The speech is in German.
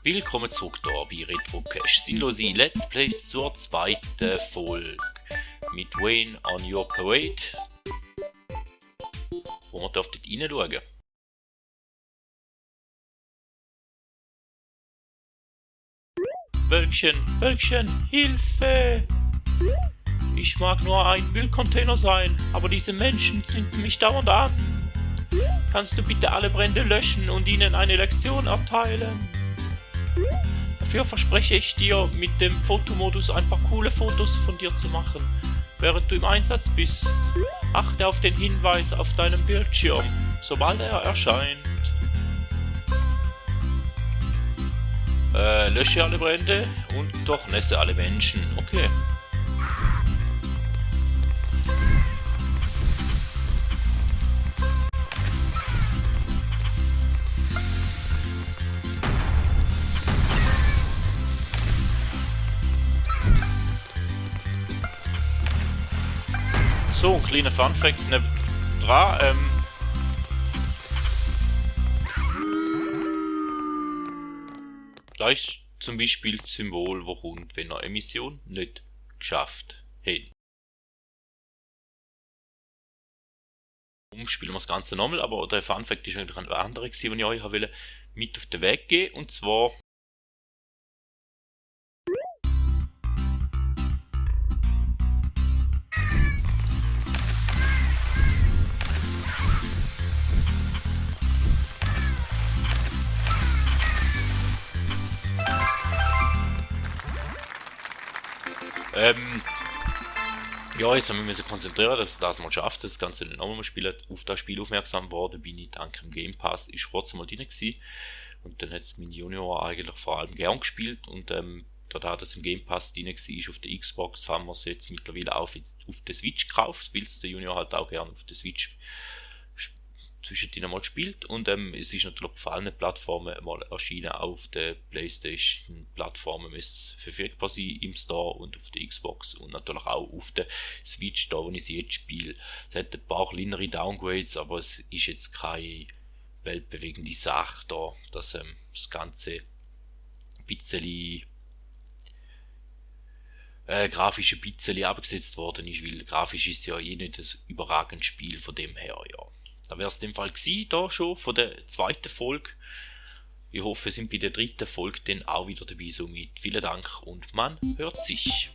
Willkommen zurück hier bei Retrocache Sinnlose Let's Plays zur zweiten Folge mit Wayne on your Parade. Wo wir dürfen reinschauen. Wölkchen, Hilfe! Ich mag nur ein Müllcontainer sein, aber diese Menschen zünden mich dauernd an. Kannst du bitte alle Brände löschen und ihnen eine Lektion erteilen? Dafür verspreche ich dir, mit dem Fotomodus ein paar coole Fotos von dir zu machen, während du im Einsatz bist. Achte auf den Hinweis auf deinem Bildschirm, sobald er erscheint. Lösche alle Brände und durchnässe alle Menschen. Okay. So, ein kleiner Funfact dran. Da ist zum Beispiel das Symbol, wo kommt, wenn er eine Mission nicht geschafft hat. Spielen wir das Ganze nochmal, aber der Funfact ist natürlich ein anderer, den ich euch mit auf den Weg geben, und zwar ja, jetzt haben wir uns konzentrieren, dass es das mal schafft, das Ganze nicht nochmal spielen. Auf das Spiel aufmerksam geworden bin ich dank dem Game Pass, ist kurz mal drin gewesen. Und dann hat es mein Junior eigentlich vor allem gern gespielt. Und da das im Game Pass drin war, auf der Xbox, haben wir es jetzt mittlerweile auch auf der Switch gekauft, weil es der Junior halt auch gerne auf der Switch zwischendrin mal spielt. Und es ist natürlich auf allen Plattformen mal erschienen. Auf der PlayStation Plattformen ist es verfügbar sein im Store und auf der Xbox und natürlich auch auf der Switch, da wo ich sie jetzt spiele. Es hat ein paar kleinere Downgrades, aber es ist jetzt keine weltbewegende Sache da, dass das Ganze ein bisschen grafisch ein bisschen abgesetzt worden ist, weil grafisch ist ja eh nicht das überragende Spiel, von dem her, ja. Da wäre es in dem Fall gewesen, da schon von der zweiten Folge. Ich hoffe, wir sind bei der dritten Folge dann auch wieder dabei. Somit vielen Dank und man hört sich.